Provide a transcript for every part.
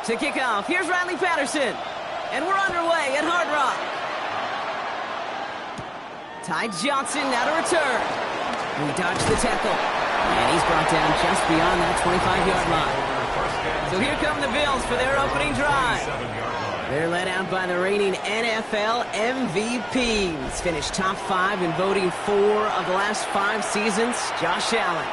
To kick off, here's Riley Patterson. And we're underway at Hard Rock. Ty Johnson now to return. He dodged the tackle. And he's brought down just beyond that 25-yard line. So here come the Bills for their opening drive. They're led out by the reigning NFL MVPs. Finished top 5 in voting 4 of the last 5 seasons, Josh Allen.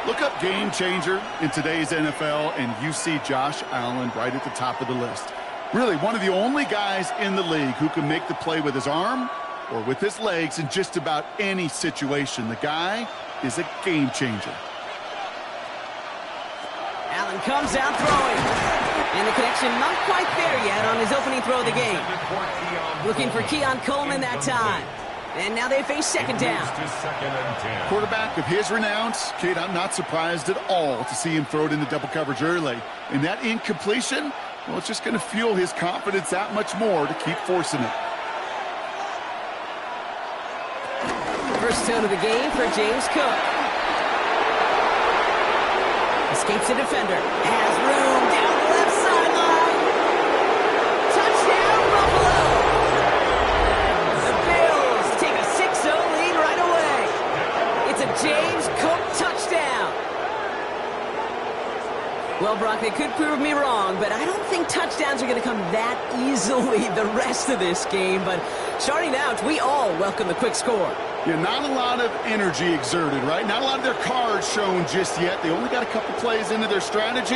Look up game changer in today's NFL, and you see Josh Allen right at the top of the list. Really, one of the only guys in the league who can make the play with his arm or with his legs in just about any situation. The guy is a game changer. Allen comes out throwing. And the connection not quite there yet on his opening throw of the game. Looking for Keon Coleman that time. And now they face second down. Quarterback of his renown, Kate, I'm not surprised at all to see him throw it into double coverage early. And that incompletion, well, it's just going to fuel his confidence that much more to keep forcing it. First tone of the game for James Cook. Escapes the defender. Has room down the left sideline. Touchdown, Buffalo! The Bills take a 6-0 lead right away. It's a James Cook touchdown. Well, Brock, they could prove me wrong, but I don't think touchdowns are going to come that easily the rest of this game. But starting out, we all welcome the quick score. Yeah, not a lot of energy exerted, right? Not a lot of their cards shown just yet. They only got a couple plays into their strategy,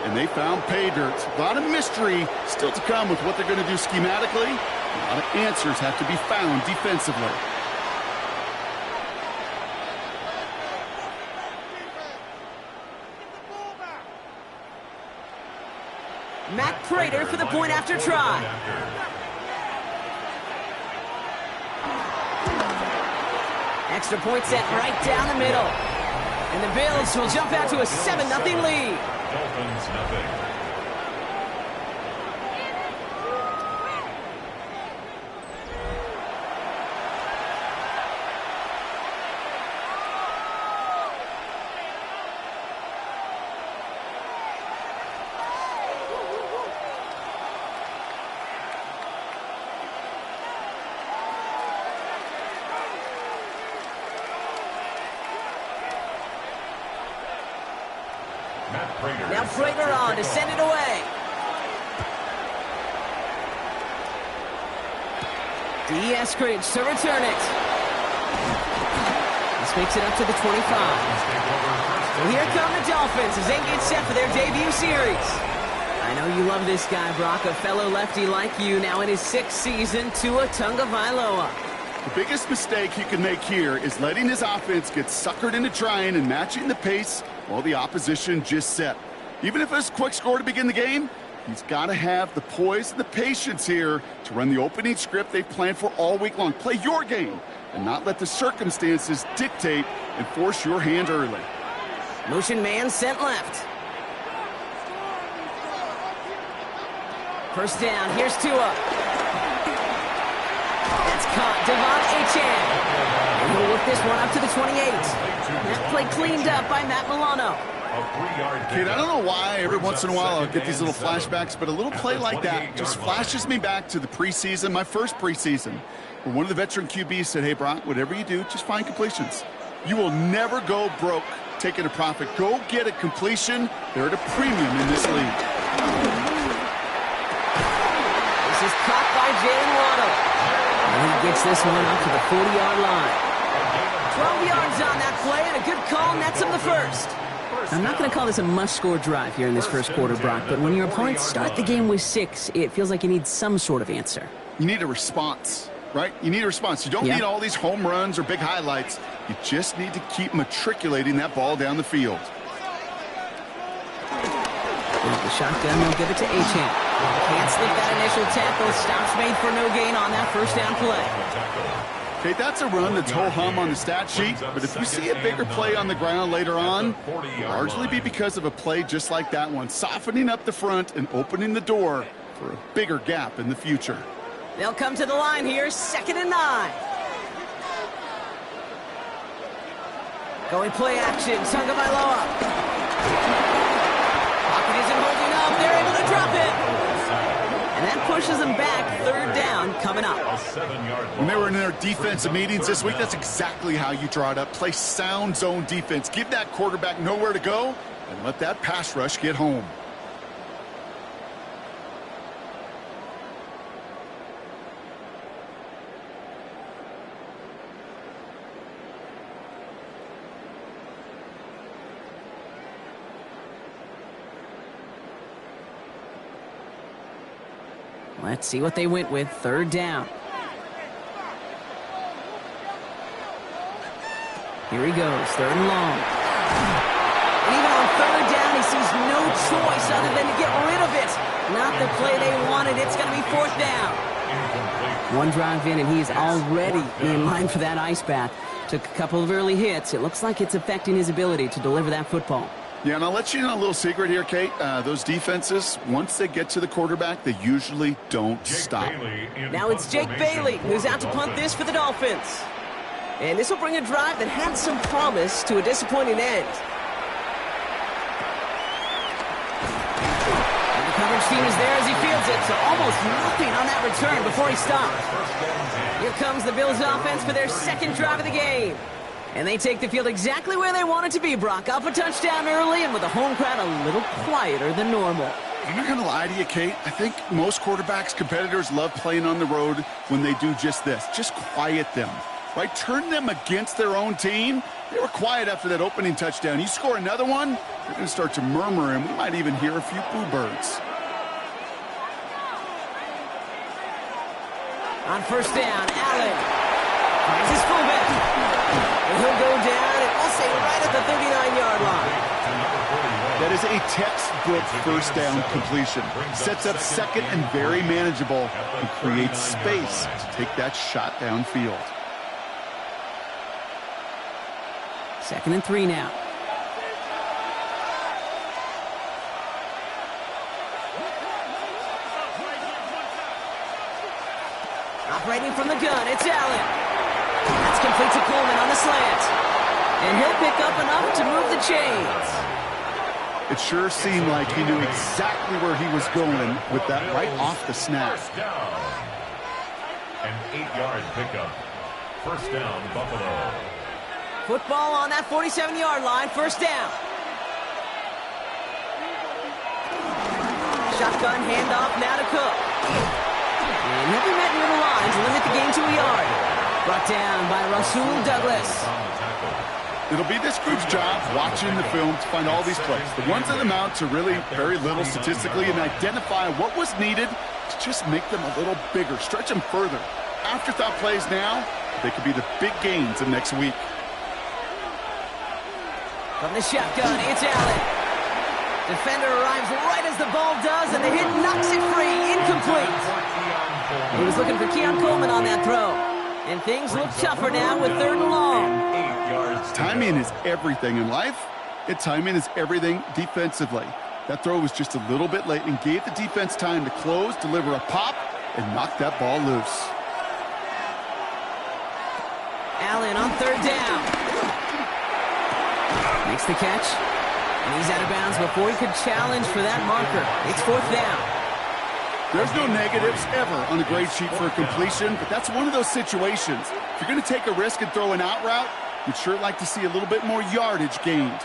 and they found pay dirt. A lot of mystery still to come with what they're going to do schematically. A lot of answers have to be found defensively. Matt Prater for the point after try. Extra point set right down the middle. And the Bills will jump out to a 7-0 lead. Dolphins nothing. Now Prater on to send it away. D. Eskridge to return it. This makes it up to the 25. So here come the Dolphins as they get set for their debut series. I know you love this guy, Brock, a fellow lefty like you, now in his 6th season, Tua Tagovailoa. The biggest mistake he can make here is letting his offense get suckered into trying and matching the pace while the opposition just set. Even if it's a quick score to begin the game, he's got to have the poise and the patience here to run the opening script they've planned for all week long. Play your game and not let the circumstances dictate and force your hand early. Motion man sent left. First down, here's Tua. That's caught, Devon Achane. And he'll work this one up to the 28. That play cleaned up by Matt Milano. Kid, I don't know why every once in a while I'll get these little flashbacks, but a little play like that just flashes me back to the preseason, my first preseason, where one of the veteran QBs said, hey, Brock, whatever you do, just find completions. You will never go broke taking a profit. Go get a completion. They're at a premium in this league. This is caught by Jalen Waddle. And he gets this one up to the 40-yard line. 12 yards on that play, and a good call nets him the first. I'm not going to call this a must-score drive here in this first quarter, Brock, but when your opponents start the game with 6, it feels like you need some sort of answer. You need a response, right? You need a response. You don't need all these home runs or big highlights. You just need to keep matriculating that ball down the field. There's the shotgun. They'll give it to Achane. Can't slip that initial tackle. Stops made for no gain on that first down play. Okay, that's a run that's ho-hum on the stat sheet, but if you see a bigger play on the ground later on, it'll largely be because of a play just like that one, softening up the front and opening the door for a bigger gap in the future. They'll come to the line here, 2nd and 9. Going play action, Tagovailoa. Pocket isn't holding up, they're able to drop it. And that pushes them back. Third down coming up. When they were in their defensive meetings this week, that's exactly how you draw it up. Play sound zone defense. Give that quarterback nowhere to go and let that pass rush get home. Let's see what they went with. Third down. Here he goes. Third and long. And even on third down, he sees no choice other than to get rid of it. Not the play they wanted. It's going to be fourth down. One drive in, and he is already in line for that ice bath. Took a couple of early hits. It looks like it's affecting his ability to deliver that football. Yeah, and I'll let you know a little secret here, Kate. Those defenses, once they get to the quarterback, they usually don't stop. Now it's Jake Bailey who's out to punt this for the Dolphins. And this will bring a drive that had some promise to a disappointing end. And the coverage team is there as he fields it, so almost nothing on that return before he stops. Here comes the Bills offense for their second drive of the game. And they take the field exactly where they want it to be, Brock. Up a touchdown early and with a home crowd a little quieter than normal. I'm not going to lie to you, Kate. I think most quarterbacks, competitors love playing on the road when they do just this. Just quiet them, right? Turn them against their own team. They were quiet after that opening touchdown. You score another one, they're going to start to murmur, and we might even hear a few boo birds. On first down, Allen finds his fullback. And he'll go down, and we'll say right at the 39-yard line. That is a textbook first down completion. Sets up second and very manageable and creates space to take that shot downfield. 2nd and 3 now. Operating from the gun, it's Allen. That's complete to Coleman on the slant. And he'll pick up enough to move the chains. It sure seemed like he knew exactly where he was going with that right off the snap. An 8-yard pickup. First down, Buffalo. Football on that 47-yard line. First down. Shotgun handoff now to Cook. And he'll be met near the line to limit the game to a yard. Brought down by Rasul Douglas. It'll be this group's job watching the film to find all these plays. The ones that amount to really very little statistically and identify what was needed to just make them a little bigger, stretch them further. Afterthought plays now, they could be the big gains of next week. From the shotgun, it's Allen. Defender arrives right as the ball does, and the hit knocks it free. Incomplete. He was looking for Keon Coleman on that throw. And things look tougher now with 3rd and long. Timing is everything in life. Timing is everything defensively. That throw was just a little bit late and gave the defense time to close, deliver a pop, and knock that ball loose. Allen on 3rd down. Makes the catch. And he's out of bounds before he could challenge for that marker. It's 4th down. There's no negatives ever on a grade sheet for a completion, but that's one of those situations. If you're going to take a risk and throw an out route, you'd sure like to see a little bit more yardage gained.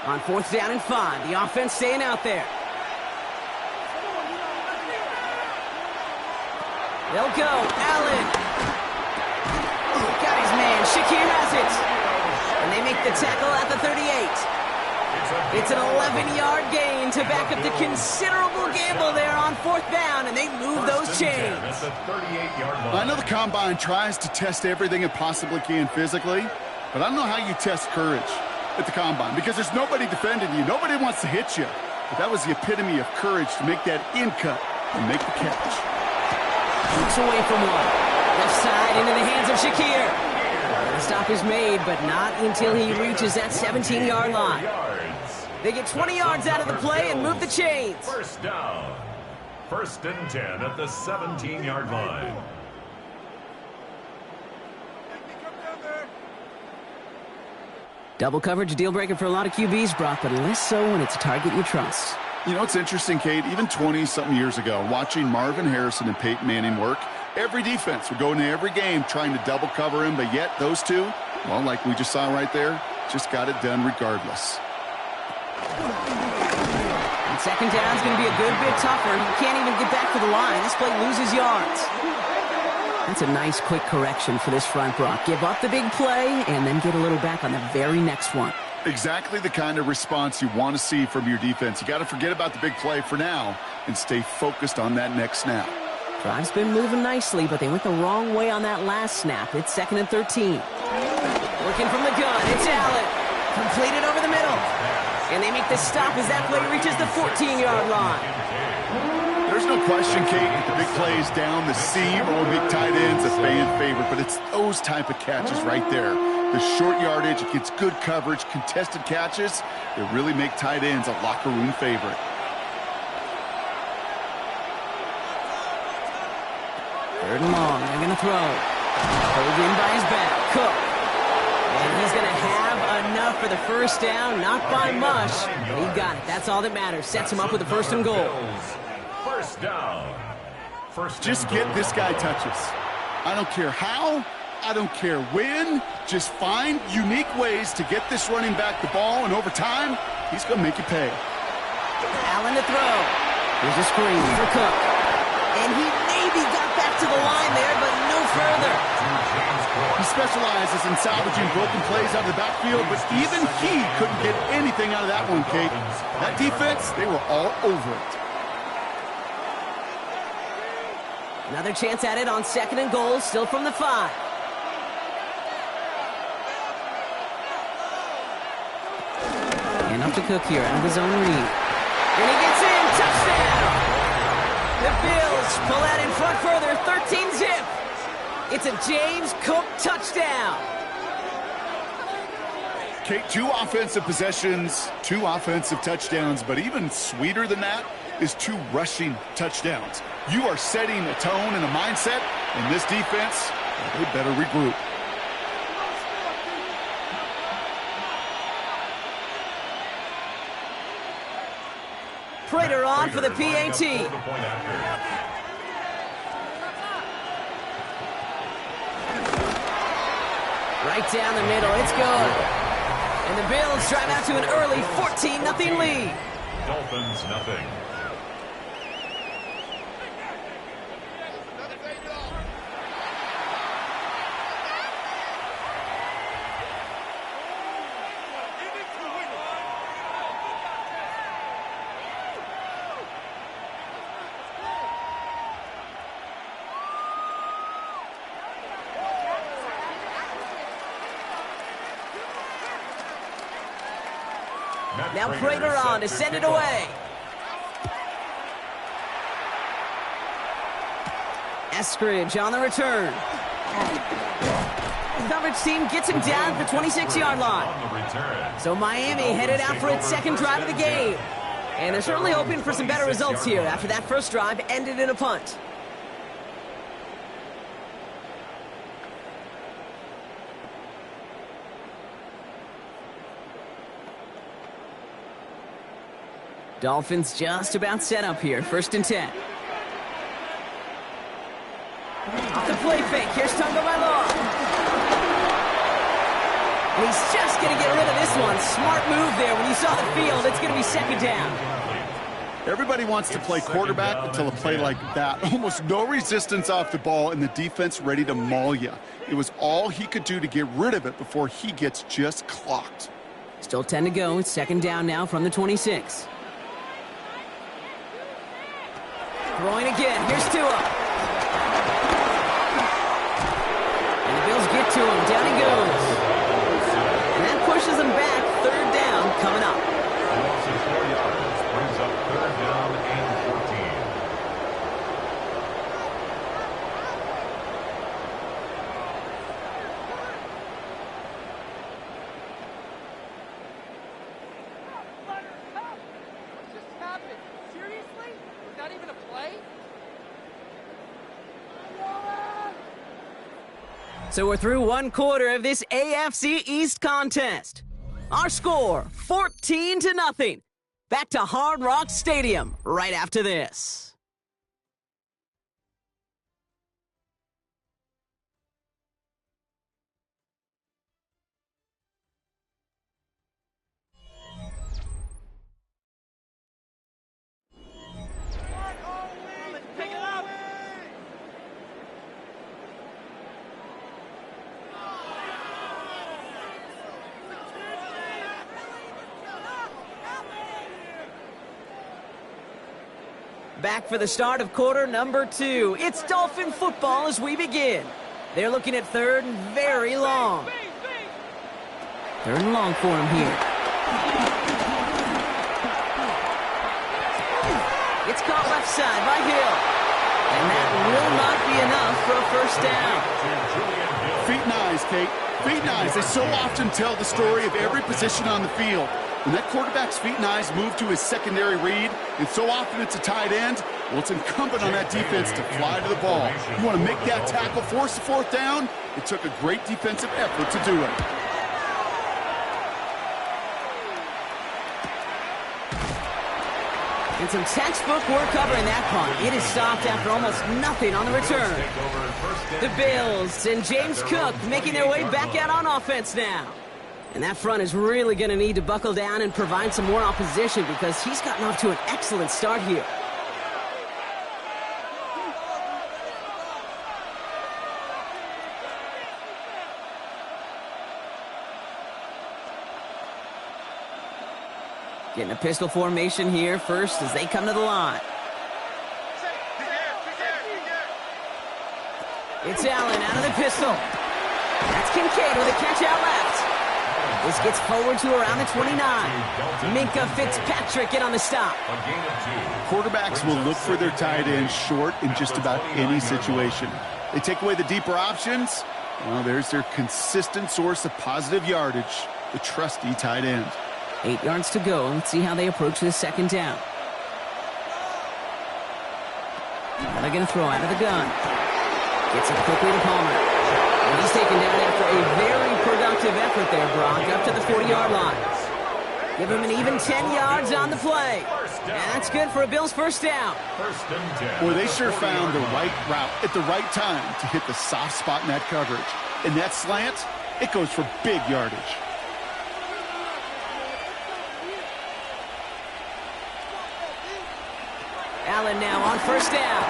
On 4th down and 5, the offense staying out there. They'll go. Allen. Got his man. Shakir has it. And they make the tackle at the 38. It's an 11-yard gain to back up the considerable gamble there on 4th down, and they move those chains. I know the Combine tries to test everything it possibly can physically, but I don't know how you test courage at the Combine because there's nobody defending you. Nobody wants to hit you. But that was the epitome of courage to make that in cut and make the catch. Looks away from one. Left side into the hands of Shakir. The stop is made, but not until he reaches that 17-yard line. They get 20 yards out of the play and move the chains. First down. 1st and 10 at the 17-yard line. Double coverage, a deal breaker for a lot of QBs, Brock, but less so when it's a target you trust. You know, it's interesting, Kate, even 20-something years ago, watching Marvin Harrison and Peyton Manning work, every defense would go into every game trying to double cover him, but yet those two, well, like we just saw right there, just got it done regardless. And second down's going to be a good bit tougher. He can't even get back to the line. This play loses yards. That's a nice, quick correction for this front, Brock. Give up the big play and then get a little back on the very next one. Exactly the kind of response you want to see from your defense. You got to forget about the big play for now and stay focused on that next snap. Drive's been moving nicely, but they went the wrong way on that last snap. It's 2nd and 13. Working from the gun, it's Allen. Completed over the middle. And they make the stop as that play reaches the 14-yard line. There's no question, Kate, the big plays down the seam or big tight ends a fan favorite, but it's those type of catches right there. The short yardage, it gets good coverage, contested catches, they really make tight ends a locker room favorite. Third and long, they're going to throw. Pulled in by his back, Cook. And he's going to have enough for the first down, not by much, but he got it. That's all that matters. Sets him up with a 1st and goal. First down. Just get this guy touches. I don't care how, I don't care when, just find unique ways to get this running back the ball, and over time, he's going to make you pay. Allen to throw. Here's a screen for Cook. And he maybe got back to the line there, but no further. He specializes in salvaging broken plays out of the backfield, but even he couldn't get anything out of that one, Kate. That defense, they were all over it. Another chance at it on 2nd and goal, still from the 5. And up to Cook here, out of his own read. And he gets in, touchdown! The Bills pull out in front further, 13-zip. It's a James Cook touchdown. Kate, 2 offensive possessions, 2 offensive touchdowns, but even sweeter than that is 2 rushing touchdowns. You are setting a tone and a mindset, and this defense, they better regroup. Prater on for the PAT. Right down the middle, it's good. And the Bills drive out to an early 14-0 lead. Dolphins nothing. Now Prater on to send it away. Eskridge on the return. The coverage team gets him down at the 26-yard line. So Miami headed out for its 2nd drive of the game. And they're certainly hoping for some better results here after that first drive ended in a punt. Dolphins just about set up here. 1st and 10. Off the play fake. Here's Tagovailoa. And he's just going to get rid of this one. Smart move there. When you saw the field, it's going to be 2nd down. Everybody wants to play quarterback until a play like that. Almost no resistance off the ball, and the defense ready to maul you. It was all he could do to get rid of it before he gets just clocked. Still 10 to go. It's 2nd down now from the 26. Throwing again. Here's Tua. And the Bills get to him. Down he goes. And that pushes him back. 3rd down coming up. A loss of 4 yards brings up 3rd down and 14. What just happened? Seriously? Was that even a play? So we're through 1 quarter of this AFC East contest. Our score, 14-0. Back to Hard Rock Stadium right after this. Back for the start of quarter number 2. It's Dolphin football as we begin. They're looking at third and very long. Third and long for him here. It's caught left side by Hill. And that will not be enough for a first down. Feet and eyes, Kate. Feet and eyes. They so often tell the story of every position on the field. When that quarterback's feet and eyes move to his secondary read, and so often it's a tight end, well, it's incumbent on that defense to fly to the ball. You want to make that tackle, force the fourth down? It took a great defensive effort to do it. And some textbook work covering that punt. It is stopped after almost nothing on the return. The Bills and James Cook making their way back out on offense now. And that front is really going to need to buckle down and provide some more opposition because he's gotten off to an excellent start here. Getting a pistol formation here first as they come to the line. It's Allen out of the pistol. That's Kincaid with a catch out left. This gets forward to around the 29. Minka Fitzpatrick in on the stop. Quarterbacks will look for their tight ends short in just about any situation. They take away the deeper options. Well, there's their consistent source of positive yardage, the trusty tight end. 8 yards to go. Let's see how they approach this second down. Now they're going to throw out of the gun. Gets it quickly to Palmer. And he's taken down after a very productive effort there, Brock, up to the 40-yard line. Give him an even 10 yards on the play. And that's good for a Bills first down. Boy, they sure found the right route at the right time to hit the soft spot in that coverage. And that slant, it goes for big yardage. Allen now on first down.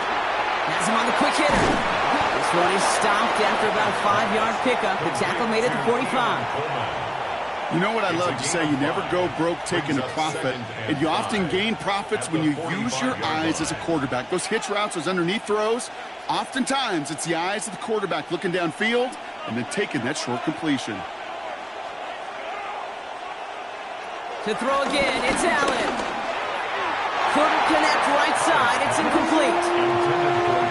Has him on the quick hitter. This one is stopped after about a 5-yard pickup. The tackle made it to 45. You know what I love to say? You never go broke taking a profit. And you often gain profits when you use your eyes as a quarterback. Those hitch routes, those underneath throws, oftentimes it's the eyes of the quarterback looking downfield and then taking that short completion. To throw again, it's Allen. Couldn't connect right side. It's incomplete.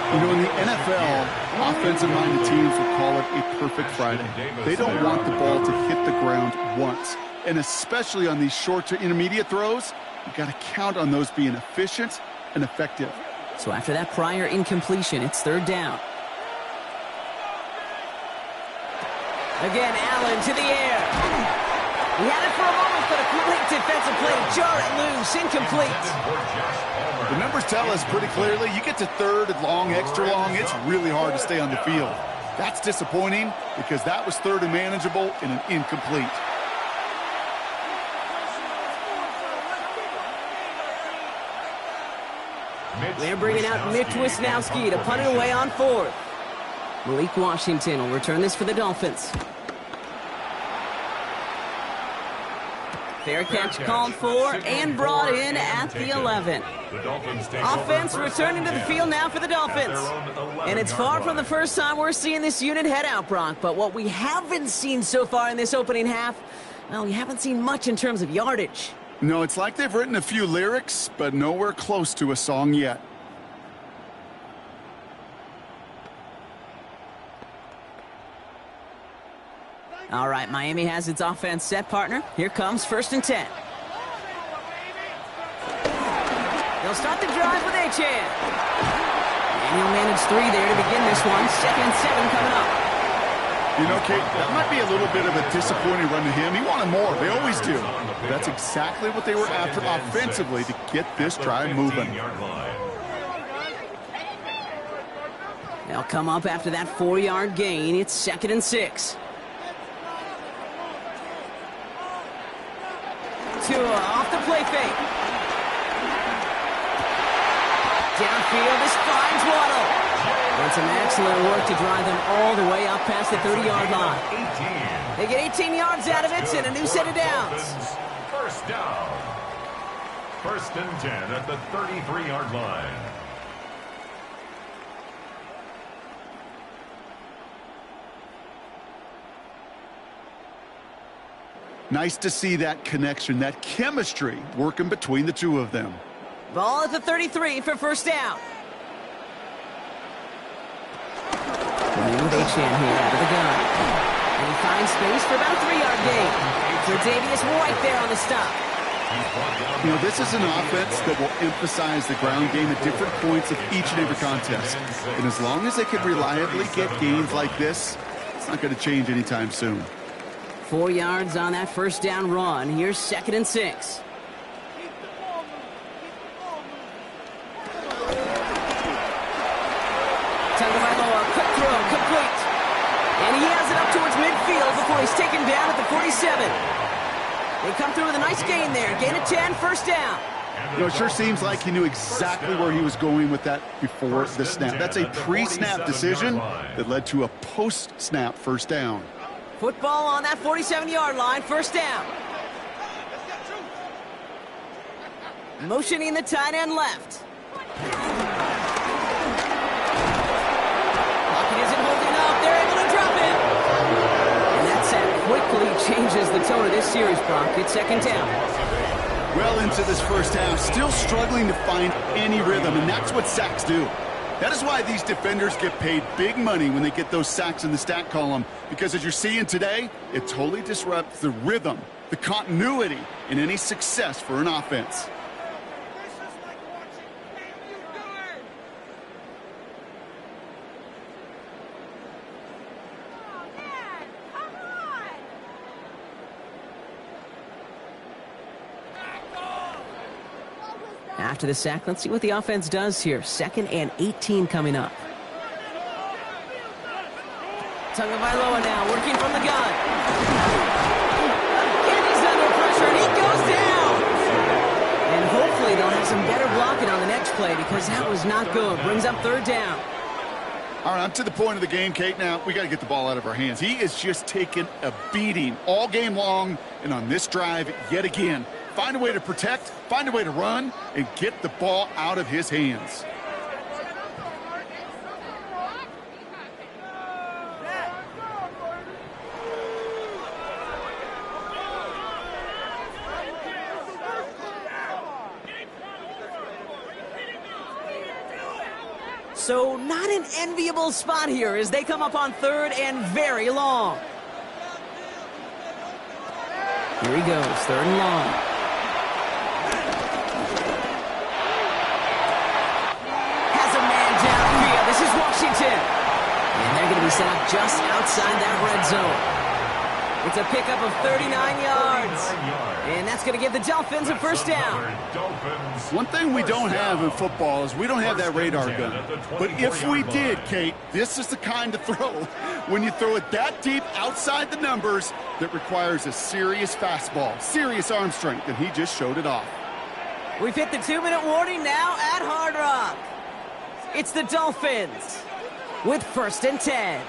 You know, in the NFL, offensive-minded teams will call it a perfect Friday. They don't want the ball to hit the ground once. And especially on these short to intermediate throws, you've got to count on those being efficient and effective. So after that prior incompletion, it's third down. Again, Allen to the air. He had it for a moment, but a quick defensive play to jar it loose, incomplete. The numbers tell us pretty clearly, you get to third and long, extra long, it's really hard to stay on the field. That's disappointing because that was third and manageable and an incomplete. They're bringing out Mitch Wisnowski to punt it away on fourth. Malik Washington will return this for the Dolphins. Fair catch called for and brought in at the 11. Offense returning to the field now for the Dolphins. And it's far from the first time we're seeing this unit head out, Brock. But what we haven't seen so far in this opening half, well, we haven't seen much in terms of yardage. No, it's like they've written a few lyrics, but nowhere close to a song yet. All right, Miami has its offense set, partner. Here comes first and 10. They'll start the drive with Achan. And he'll manage 3 there to begin this one. Second and 7 coming up. You know, Kate, that might be a little bit of a disappointing run to him. He wanted more. They always do. But that's exactly what they were after offensively to get this drive moving. They'll come up after that 4-yard gain. It's 2nd and 6. Tua off the play fake. Downfield, this finds Waddle. And some excellent work to drive them all the way up past the 30-yard line. They get 18 yards out of it and a new set of downs. First down. 1st and 10 at the 33-yard line. Nice to see that connection, that chemistry working between the two of them. Ball at the 33 for 1st down. With Achane here out of the gun. And he finds space for about a 3-yard gain. Tre'Davious White there on the stop. You know, this is an offense that will emphasize the ground game at different points of each and every contest. And as long as they can reliably get gains like this, it's not going to change anytime soon. 4 yards on that 1st down run. Here's 2nd and 6. Tagovailoa, quick throw, complete. And he has it up towards midfield before he's taken down at the 47. They come through with a nice gain there. Gain of 10, 1st down. You know, it sure seems like he knew exactly where he was going with that before the snap. That's a pre-snap decision that led to a post-snap 1st down. Football on that 47-yard line, 1st down. Motioning the tight end left. Lockett isn't holding up. They're able to drop him. And that sack quickly changes the tone of this series, Brock. It's 2nd down. Well into this 1st half, still struggling to find any rhythm, and that's what sacks do. That is why these defenders get paid big money when they get those sacks in the stat column, because as you're seeing today, it totally disrupts the rhythm, the continuity in any success for an offense. After the sack, let's see what the offense does here. 2nd and 18 coming up. Tagovailoa now working from the gun. And he's under pressure, and he goes down. And hopefully they'll have some better blocking on the next play because that was not good. Brings up 3rd down. All right, I'm to the point of the game, Kate. Now, we got to get the ball out of our hands. He is just taking a beating all game long, and on this drive, yet again, find a way to protect, find a way to run, and get the ball out of his hands. So not an enviable spot here as they come up on 3rd and very long. Here he goes, 3rd and long. Has a man downfield. This is Washington. And they're going to be set up just outside that red zone. It's a pickup of 39 yards. And that's going to give the Dolphins a 1st down. One thing we don't have in football is we don't have that radar gun. But if we did, Kate, this is the kind of throw, when you throw it that deep outside the numbers, that requires a serious fastball, serious arm strength, and he just showed it off. We've hit the 2-minute warning now at Hard Rock. It's the Dolphins with 1st and 10.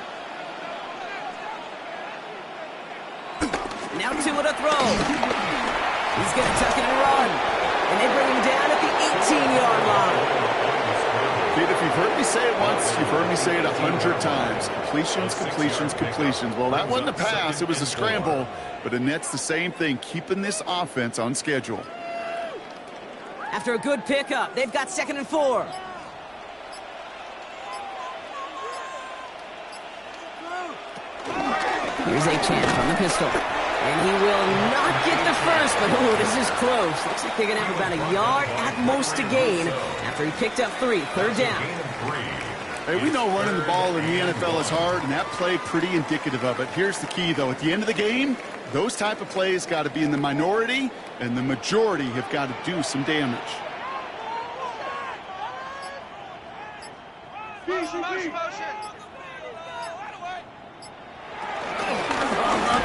Now Tua to throw. He's going to tuck it and run. And they bring him down at the 18-yard line. Kate, if you've heard me say it once, you've heard me say it 100 times. Completions, completions, completions. Well, that wasn't a pass. It was a scramble. But it nets the same thing, keeping this offense on schedule. After a good pickup, they've got 2nd and 4. Here's Achane from the pistol. And he will not get the first, but oh, this is close. Looks like they're going to have about a yard at most to gain after he picked up 3. 3rd down. Hey, we know running the ball in the NFL is hard, and that play pretty indicative of it. Here's the key, though. At the end of the game, those type of plays got to be in the minority, and the majority have got to do some damage. Love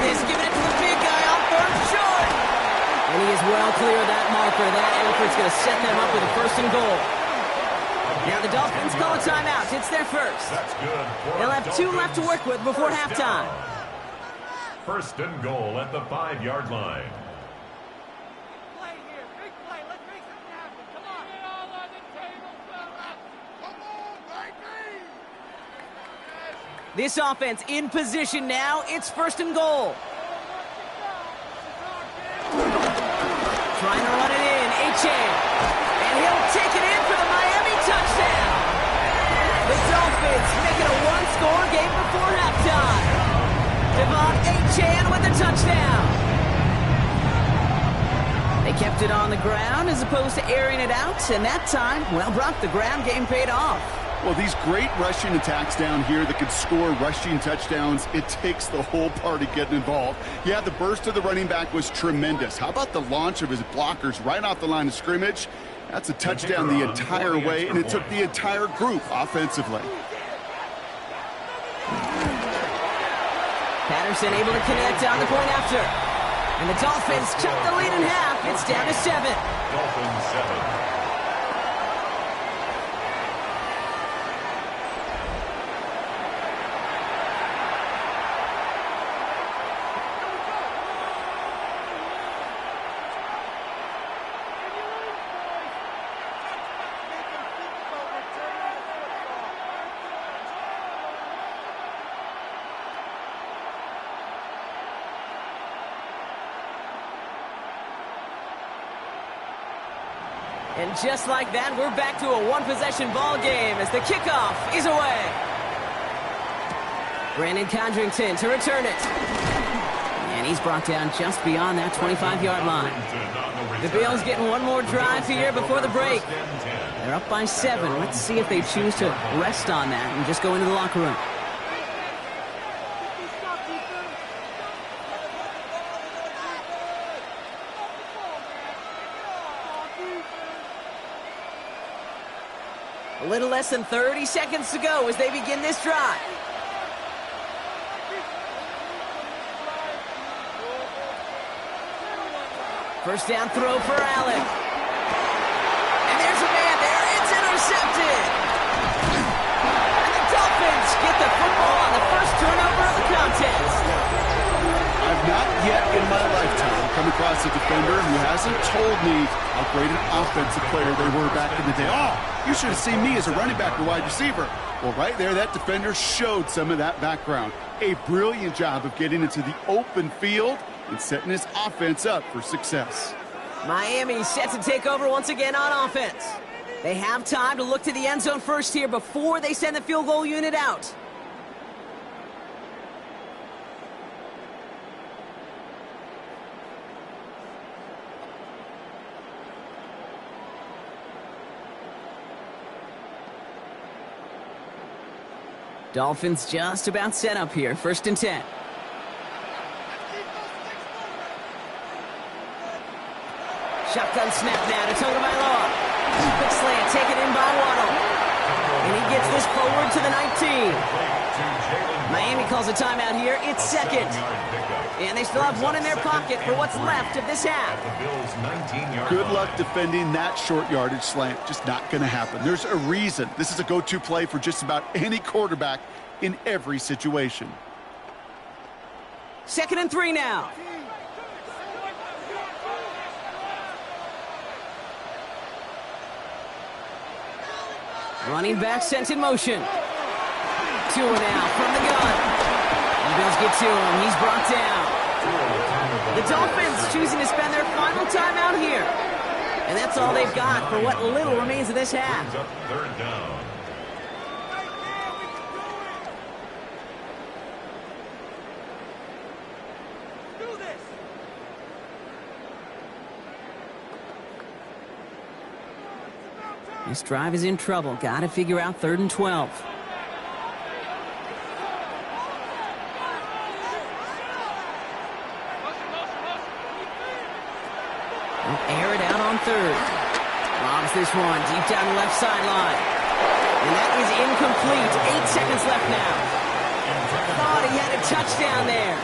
this, giving it to the big guy on third short. And he is well clear of that marker. That effort's going to set them up with a first and goal. Now the Dolphins call a timeout. It's their first. That's good. They'll have 2 left to work with before halftime. First and goal at the 5-yard line. Play here, big play. Let's make something happen. Come on. Get all on the table, fella. Come on, baby. This offense in position now. It's first and goal. Trying to run it in. Achane. And he'll take it in for the Miami touchdown. The Dolphins make it a one-score game before halftime. Devon Achane with the touchdown. They kept it on the ground as opposed to airing it out, and that time, well, Brock, the ground game paid off. Well, these great rushing attacks down here that could score rushing touchdowns, it takes the whole party getting involved. Yeah, the burst of the running back was tremendous. How about the launch of his blockers right off the line of scrimmage? That's a touchdown the entire way, and it took the entire group offensively. Patterson able to connect on the point after. And the Dolphins cut the lead in half. It's down to 7. Dolphins 7. And just like that, we're back to a one-possession ball game as the kickoff is away. Brandon Condrington to return it. And he's brought down just beyond that 25-yard line. The Bills getting one more drive here before the break. They're up by 7. Let's see if they choose to rest on that and just go into the locker room. A little less than 30 seconds to go as they begin this drive. First down throw for Allen. And there's a man there. It's intercepted. And the Dolphins get the football on the first turnover of the contest. I've not yet in my lifetime come across a defender who hasn't told me how great an offensive player they were back in the day. Oh, you should have seen me as a running back or wide receiver. Well, right there, that defender showed some of that background. A brilliant job of getting into the open field and setting his offense up for success. Miami set to take over once again on offense. They have time to look to the end zone first here before they send the field goal unit out. Dolphins just about set up here. First and 10. Shotgun snap now to Tagovailoa. Quick slant taken in by Waddle. And he gets this forward to the 19. Miami calls a timeout here. It's second. And they still have one in their pocket for what's left of this half. Good luck defending that short yardage slant. Just not going to happen. There's a reason. This is a go-to play for just about any quarterback in every situation. Second and 3 now. Running back sent in motion. Tua now from the gun. The Bills get to him. He's brought down. The Dolphins choosing to spend their final time out here. And that's all they've got for what little remains of this half. Third down. This drive is in trouble. Got to figure out 3rd and 12. Air it out on third. Lobs this one deep down the left sideline. And that is incomplete. 8 seconds left now. Thought he had a touchdown there.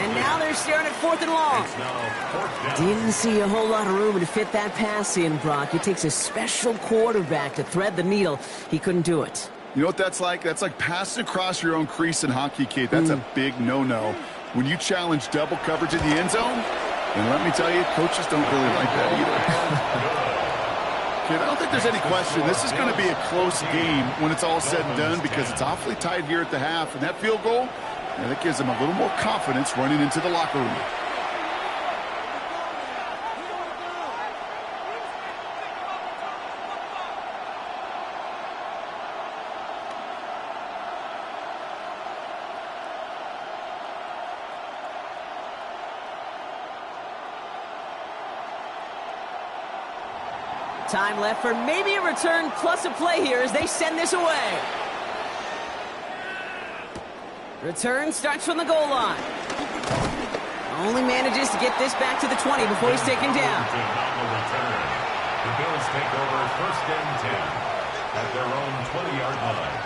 And now they're staring at 4th and long. Didn't see a whole lot of room to fit that pass in, Brock. It takes a special quarterback to thread the needle. He couldn't do it. You know what that's like? That's like passing across your own crease in hockey, Kate. That's a big no-no. When you challenge double coverage in the end zone, and let me tell you, coaches don't really like that either. Kid, I don't think there's any question. This is going to be a close game when it's all said and done because it's awfully tight here at the half. And that field goal, that gives them a little more confidence running into the locker room. Time left for maybe a return plus a play here as they send this away. Return starts from the goal line. Only manages to get this back to the 20 before he's taken down. The Bills take over 1st and 10 at their own 20-yard line.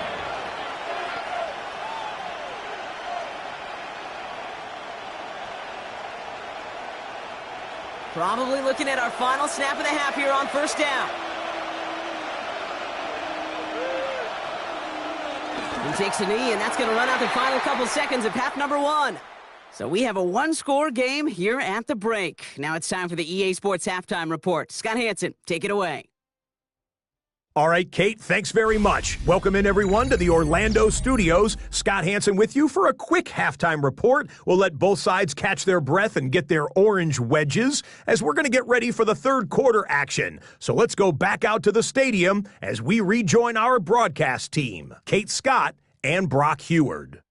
Probably looking at our final snap of the half here on 1st down. He takes a knee, and that's going to run out the final couple seconds of half number 1. So we have a one-score game here at the break. Now it's time for the EA Sports Halftime Report. Scott Hansen, take it away. All right, Kate, thanks very much. Welcome in, everyone, to the Orlando studios. Scott Hansen with you for a quick halftime report. We'll let both sides catch their breath and get their orange wedges as we're going to get ready for the third quarter action. So let's go back out to the stadium as we rejoin our broadcast team, Kate Scott and Brock Heward.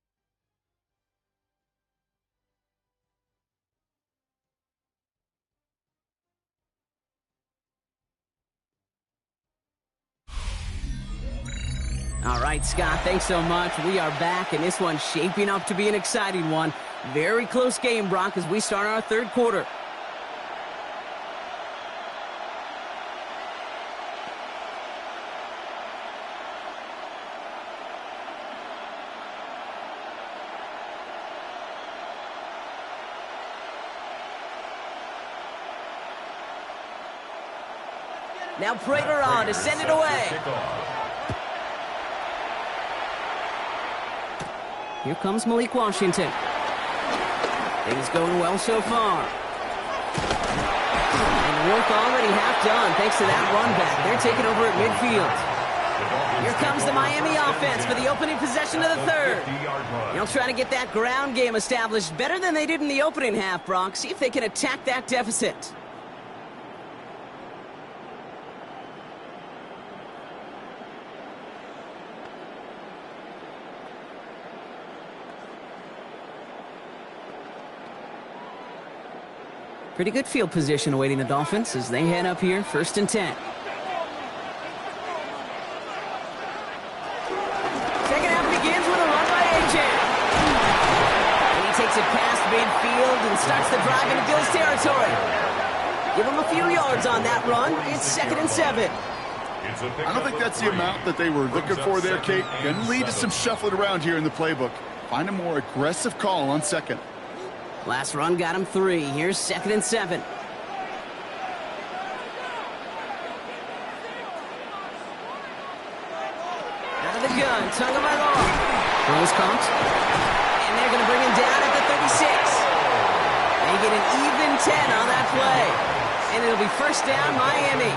All right, Scott, thanks so much. We are back, and this one's shaping up to be an exciting one. Very close game, Brock, as we start our third quarter. Now Prater on to send it away. Here comes Malik Washington. Things going well so far. And work already half done thanks to that run back. They're taking over at midfield. Here comes the Miami offense for the opening possession of the third. They'll try to get that ground game established better than they did in the opening half, Brock. See if they can attack that deficit. Pretty good field position awaiting the Dolphins as they head up here, 1st and 10. Second half begins with a run by A.J. And he takes it past midfield and starts the drive into Bills territory. Give him a few yards on that run. It's 2nd and 7. I don't think that's the amount that they were looking for there, Kate. Going to lead to some shuffling around here in the playbook. Find a more aggressive call on 2nd. Last run got him 3. Here's 2nd and 7. Out of the gun, tongue of my law. Throws caught. And they're going to bring him down at the 36. They get an even 10 on that play. And it'll be 1st down, Miami.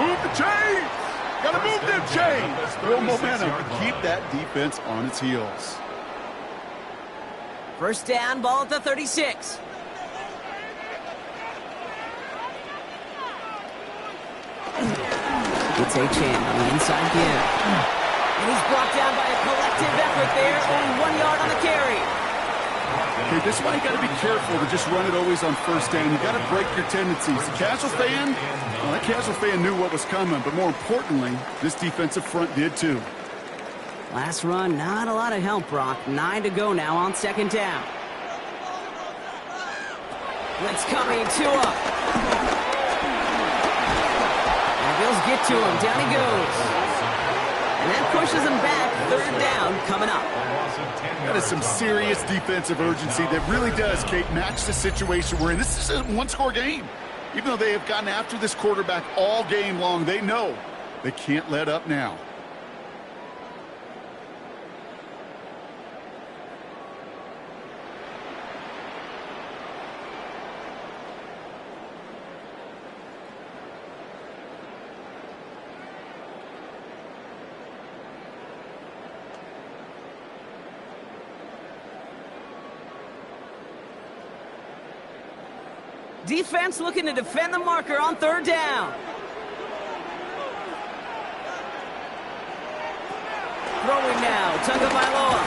Move the chains! Gotta move them chains! Real momentum to keep that defense on its heels. 1st down, ball at the 36. It's A-Chan on the inside give. And he's brought down by a collective effort there. Only 1 yard on the carry. Okay, this is why you got to be careful to just run it always on 1st down. You got to break your tendencies. The casual fan, well, that casual fan knew what was coming, but more importantly, this defensive front did too. Last run, not a lot of help, Brock. 9 to go now on 2nd down. Blitz coming, 2 up. Bills get to him. Down he goes. And that pushes him back. Third down coming up. That is some serious defensive urgency that really does, Kate, match the situation we're in. This is a one-score game. Even though they have gotten after this quarterback all game long, they know they can't let up now. Defense looking to defend the marker on third down. Throwing now, Tagovailoa.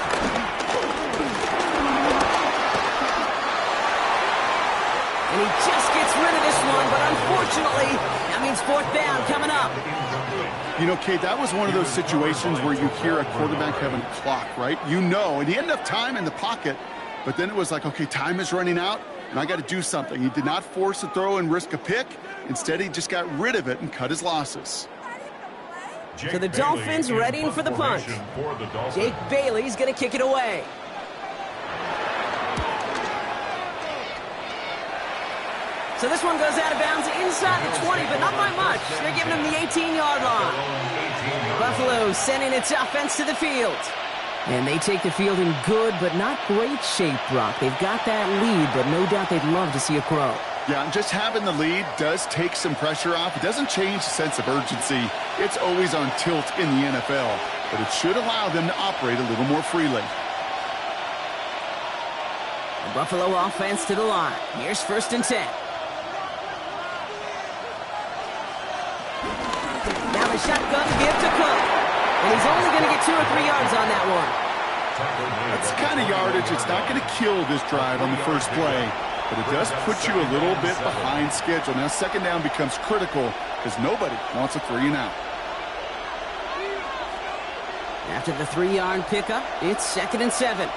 And he just gets rid of this one, but unfortunately, that means fourth down coming up. You know, Kate, that was one of those situations where you hear a quarterback having a clock, right? You know, and he had enough time in the pocket, but then it was like, okay, time is running out, and I got to do something. He did not force a throw and risk a pick. Instead, he just got rid of it and cut his losses. So the Dolphins readying for the punt. Jake Bailey's going to kick it away. So this one goes out of bounds inside the 20, but not by much. They're giving him the 18-yard line. Buffalo sending its offense to the field. And they take the field in good but not great shape, Brock. They've got that lead, but no doubt they'd love to see a crow. Yeah, and just having the lead does take some pressure off. It doesn't change the sense of urgency. It's always on tilt in the NFL, but it should allow them to operate a little more freely. The Buffalo offense to the line. Here's 1st and 10. Now the shotgun give to Cook. And he's only going to get 2 or 3 yards on that one. That's the kind of yardage. It's not going to kill this drive on the first play, but it does put you a little bit behind schedule. Now, 2nd down becomes critical because nobody wants a 3 and out. After the 3-yard pickup, it's 2nd and 7.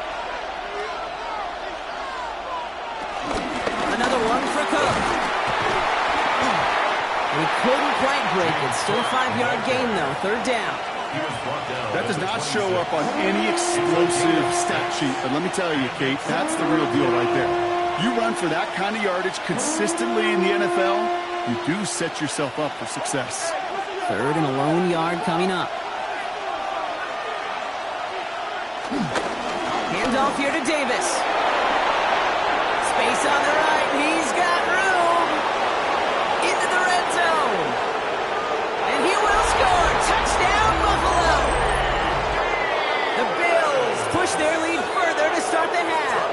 Another one for Cook. He couldn't quite break it. Still a 5-yard gain, though. 3rd down. That does not show up on any explosive stat sheet, but let me tell you, Kate, that's the real deal right there. You run for that kind of yardage consistently in the NFL, you do set yourself up for success. 3rd and a lone yard coming up. Handoff here to Davis. Space on the right. He's got room. Into the red zone. And he will score. Touchdown, Buffalo. The Bills push their lead further to start the half.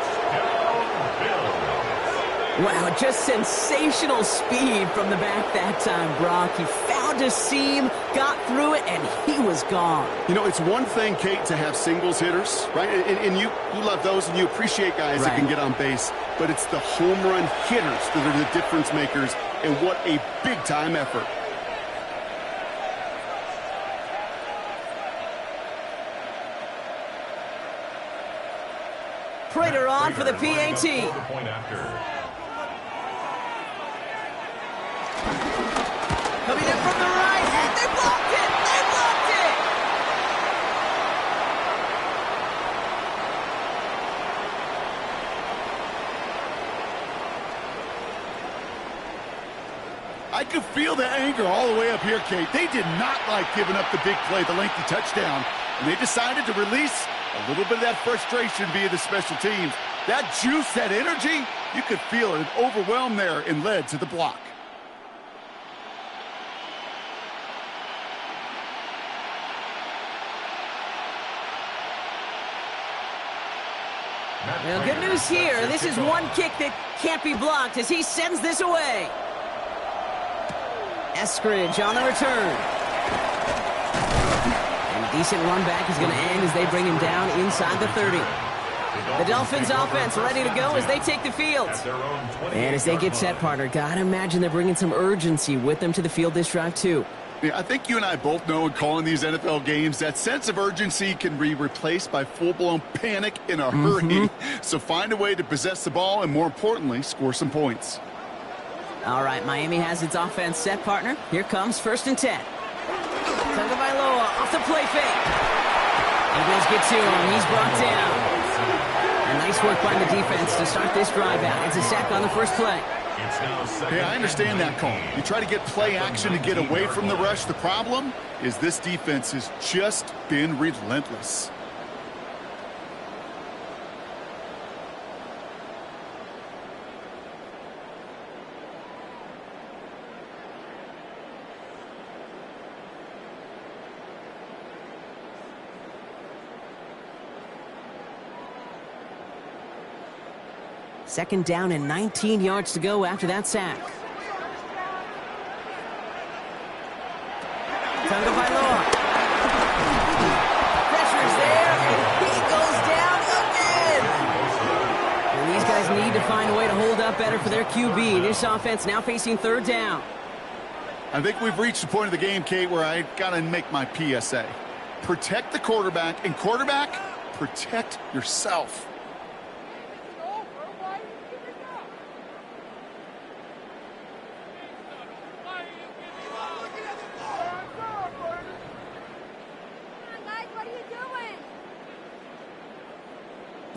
Wow, just sensational speed from the back that time, Brock. He found a seam, got through it, and he was gone. You know, it's one thing, Kate, to have singles hitters, right? And you love those, and you appreciate guys that can get on base. But it's the home run hitters that are the difference makers, and what a big-time effort. Prater on for the PAT. Coming in from the right, and they blocked it! They blocked it! I could feel the anger all the way up here, Kate. They did not like giving up the big play, the lengthy touchdown, and they decided to release a little bit of that frustration via the special teams. That juice, that energy, you could feel it overwhelmed there and led to the block. Well, good news here. This is one kick that can't be blocked as he sends this away. Eskridge on the return. And a decent run back is going to end as they bring him down inside the 30. The Dolphins offense ready to go as they take the field. And as they get set, partner, gotta imagine they're bringing some urgency with them to the field this drive, too. Yeah, I think you and I both know in calling these NFL games that sense of urgency can be replaced by full-blown panic in a hurry. So find a way to possess the ball and, more importantly, score some points. All right, Miami has its offense set, partner. Here comes 1st and 10. Tagovailoa off the play fake. Eagles get to him. He's brought down. And nice work by the defense to start this drive out. It's a sack on the first play. Hey, I understand that call. You try to get play action to get away from the rush. The problem is this defense has just been relentless. Second down and 19 yards to go after that sack. Tagovailoa. Pressure's there, and he goes down again. And these guys need to find a way to hold up better for their QB. This offense now facing 3rd down. I think we've reached the point of the game, Kate, where I got to make my PSA. Protect the quarterback, and quarterback, protect yourself.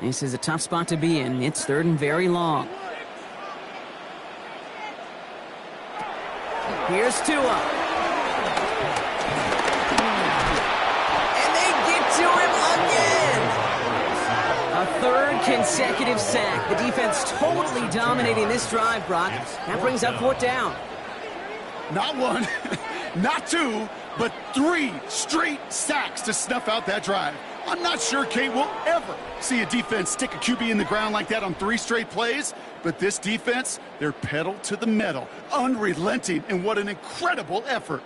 This is a tough spot to be in. It's 3rd and very long. Here's Tua. And they get to him again. A 3rd consecutive sack. The defense totally dominating this drive, Brock. That brings up 4th down. Not 1, not 2, but 3 straight sacks to snuff out that drive. I'm not sure, Kate, we'll ever see a defense stick a QB in the ground like that on 3 straight plays, but this defense, they're pedal to the metal, unrelenting, and what an incredible effort.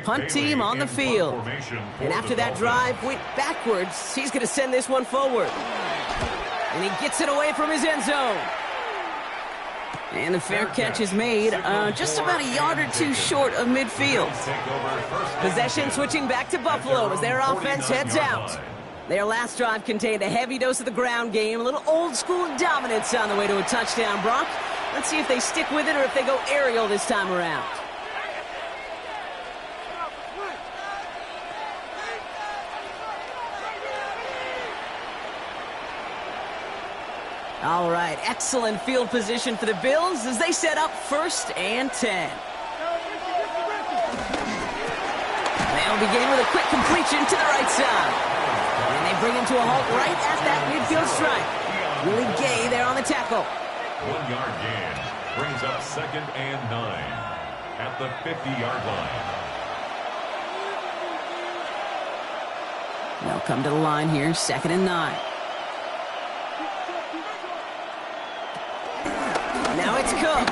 Punt team on the field. And after that drive went backwards, he's going to send this one forward. And he gets it away from his end zone. And the fair catch is made just about a yard or 2 short of midfield. Possession switching back to Buffalo as their offense heads out. Their last drive contained a heavy dose of the ground game, a little old-school dominance on the way to a touchdown, Brock. Let's see if they stick with it or if they go aerial this time around. All right, excellent field position for the Bills as they set up 1st and 10. They'll begin with a quick completion to the right side. And they bring him to a halt right at that midfield stripe. Willie Gay there on the tackle. 1-yard gain brings up 2nd and 9 at the 50-yard line. They'll come to the line here, 2nd and 9. Now it's Cook.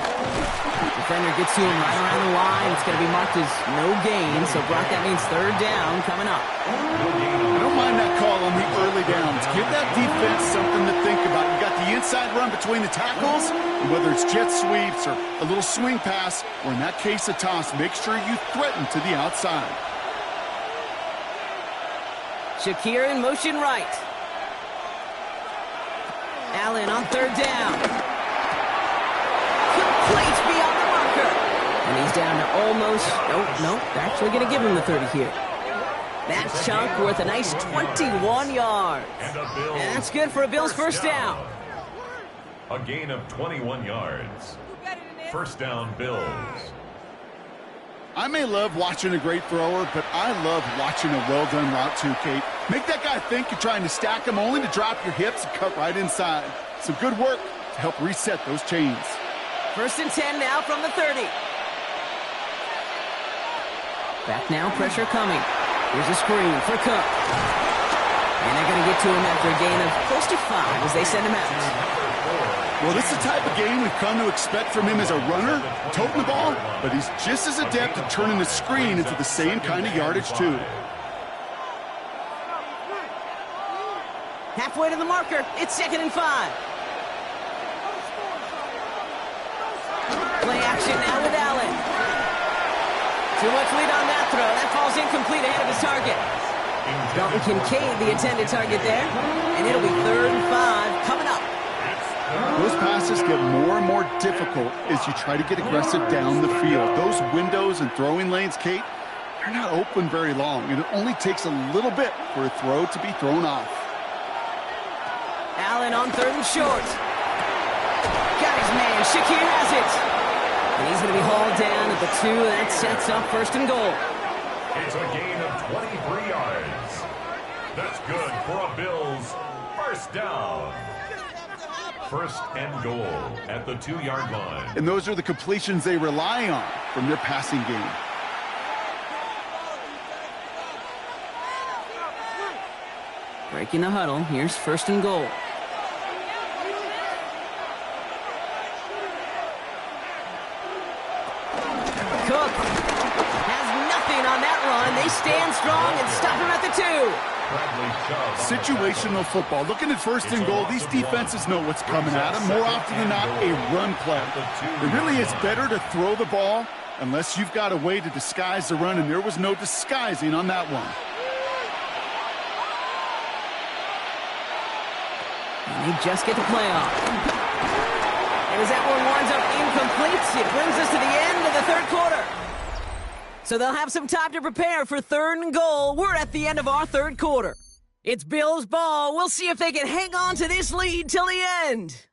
Defender gets to him right around the line. It's going to be marked as no gain. So, Brock, that means 3rd down coming up. I don't mind that call on the early downs. Give that defense something to think about. You got the inside run between the tackles, and whether it's jet sweeps or a little swing pass, or in that case a toss, make sure you threaten to the outside. Shakir in motion right. Allen on 3rd down. Complete beyond the marker. And he's down to almost, nope, they're actually going to give him the 30 here. That chunk worth a nice 21 yards. And that's good for a Bills 1st down. A gain of 21 yards. 1st down, Bills. I may love watching a great thrower, but I love watching a well-done route too, Kate. Make that guy think you're trying to stack him only to drop your hips and cut right inside. Some good work to help reset those chains. 1st and 10 now from the 30. Back now, pressure coming. Here's a screen for Cook. And they're going to get to him after a gain of close to 5 as they send him out. Well, this is the type of game we've come to expect from him as a runner, toting the ball, but he's just as adept at turning the screen into the same kind of yardage, too. Halfway to the marker, it's 2nd and 5. Play action now with Allen. Too much lead on that throw. That falls incomplete ahead of his target. Dalton Kincaid, the intended target there. And it'll be 3rd and 5 coming up. Those passes get more and more difficult as you try to get aggressive down the field. Those windows and throwing lanes, Kate, they're not open very long, and it only takes a little bit for a throw to be thrown off. Allen on 3rd and short. Got his man. Shakir has it. And he's going to be hauled down at the 2. That sets up 1st and goal. It's a gain of 23 yards. That's good for a Bills 1st down. 1st and goal at the 2-yard line. And those are the completions they rely on from their passing game. Breaking the huddle. Here's 1st and goal. Cook has nothing on that run. They stand strong and stop him at the 2. Situational football. Looking at 1st and goal, these defenses know what's coming at them. More often than not, a run play. It really is better to throw the ball unless you've got a way to disguise the run, and there was no disguising on that one. And they just get the play off. And as that one winds up incomplete, it brings us to the end of the 3rd quarter. So they'll have some time to prepare for 3rd and goal. We're at the end of our 3rd quarter. It's Bills ball. We'll see if they can hang on to this lead till the end.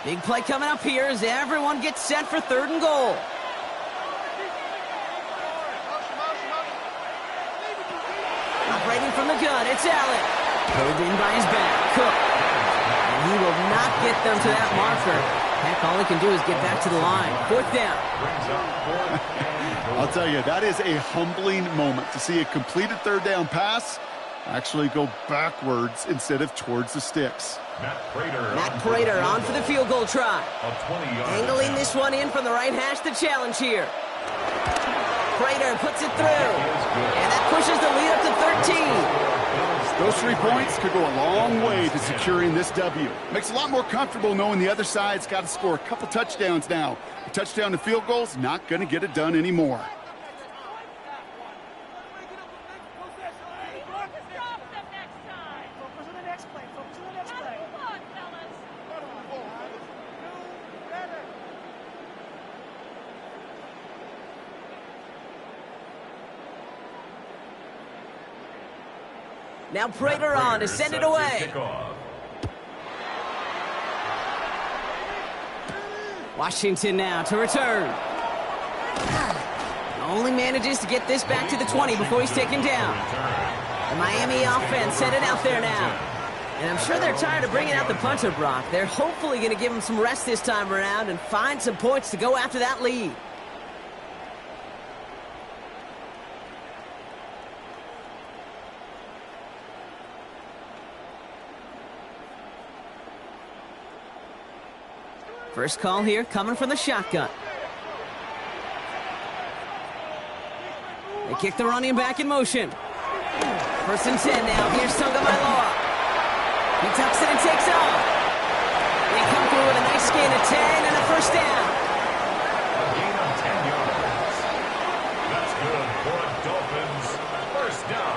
Big play coming up here as everyone gets set for 3rd and goal. Operating from the gun, it's Allen. Pulled in by his back, Cook. And he will not get them to that marker. Heck, all he can do is get back to the line. 4th down. I'll tell you, that is a humbling moment to see a completed 3rd down pass actually go backwards instead of towards the sticks. Matt Prater on for the field goal try. Angling this one in from the right hash, the challenge here. Prater puts it through. And that pushes the lead up to 13. Those 3 points could go a long way to securing this W. Makes it a lot more comfortable knowing the other side's got to score a couple touchdowns now. A touchdown to field goal's not going to get it done anymore. Now Prater on to send it away. Washington now to return. Only manages to get this back to the 20 before he's taken down. The Miami offense headed out there now. And I'm sure they're tired of bringing out the punter, Brock. They're hopefully going to give him some rest this time around and find some points to go after that lead. First call here coming from the shotgun. They kick the running back in motion. 1st and 10 now. Here's Tagovailoa. He tucks it and takes off. They come through with a nice gain of 10 and a 1st down. A gain of 10 yards. That's good for a Dolphins 1st down.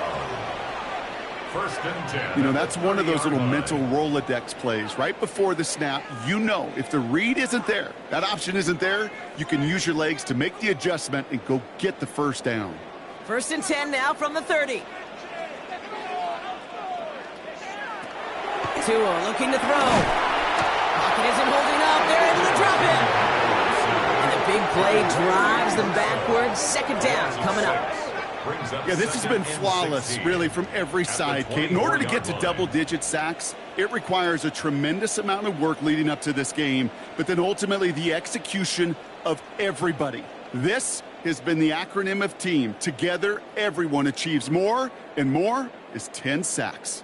1st and 10. You know, that's one of those little mental Rolodex plays. Right before the snap, you know if the read isn't there, that option isn't there, you can use your legs to make the adjustment and go get the 1st down. 1st and 10 now from the 30. Tua looking to throw. Pocket isn't holding up. They're able to drop him. And the big play drives them backwards. 2nd down coming up. Yeah, this has been flawless, really, from every side, Kate. In order to get to double-digit sacks, it requires a tremendous amount of work leading up to this game, but then ultimately the execution of everybody. This has been the acronym of team. Together, everyone achieves more, and more is 10 sacks.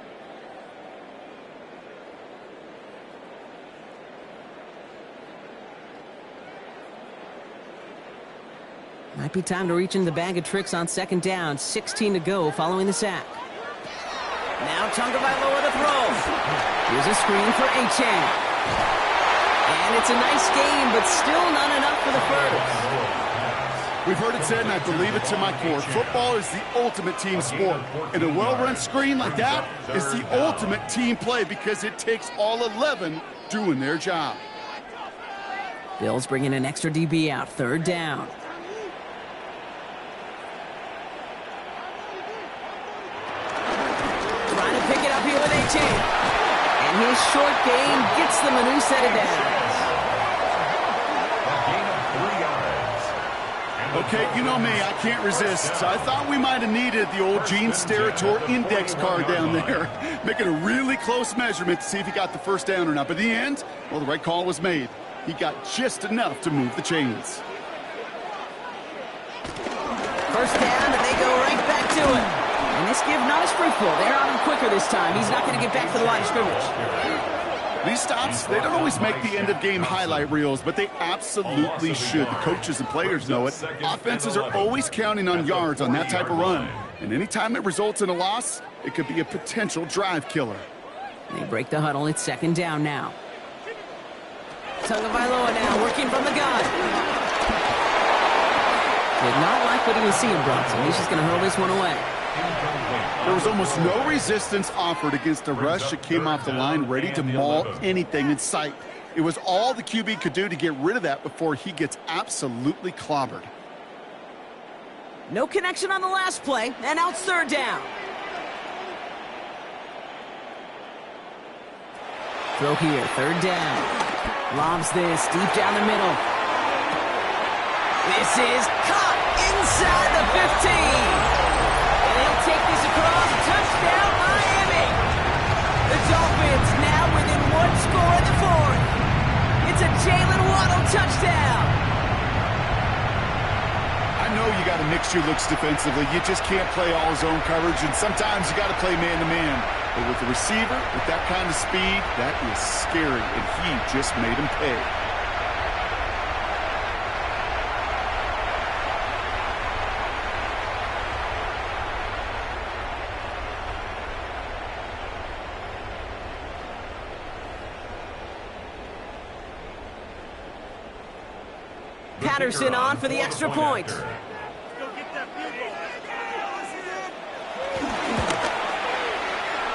Might be time to reach in the bag of tricks on second down. 16 to go following the sack. Now Tagovailoa the throw. Here's a screen for Achane. And it's a nice game, but still not enough for the first. We've heard it said, and I believe it to my core, football is the ultimate team sport. And a well-run screen like that is the ultimate team play because it takes all 11 doing their job. Bills bringing an extra DB out. Third down. Pick it up here with Achane. And his short gain gets them a new set of downs. A gain of 3 yards. Okay, you know me, I can't resist. So I thought we might have needed the old Gene Steratore index card down there. Making a really close measurement to see if he got the first down or not. But in the end, well, the right call was made. He got just enough to move the chains. First down, and they go right back to it. And this give not as fruitful. They're on him quicker this time. He's not going to get back to the line of scrimmage. These stops, they don't always make the end-of-game highlight reels, but they absolutely should. The coaches and players know it. Offenses are always counting on yards on that type of run. And anytime it results in a loss, it could be a potential drive killer. They break the huddle. It's second down now. Tagovailoa now working from the gun. Did not like what he was seeing, Bronson. He's just going to hurl this one away. There was almost no resistance offered against a rush that came off the line ready to maul anything in sight. It was all the QB could do to get rid of that before he gets absolutely clobbered. No connection on the last play, and now it's third down. Throw here, third down. Lobs this deep down the middle. This is caught inside the 15. They'll take this across. Touchdown, Miami. The Dolphins now within one score in the fourth. It's a Jalen Waddle touchdown. I know you got to mix your looks defensively. You just can't play all zone coverage, and sometimes you got to play man-to-man. But with the receiver, with that kind of speed, that is scary, and he just made him pay. Patterson on for the extra point.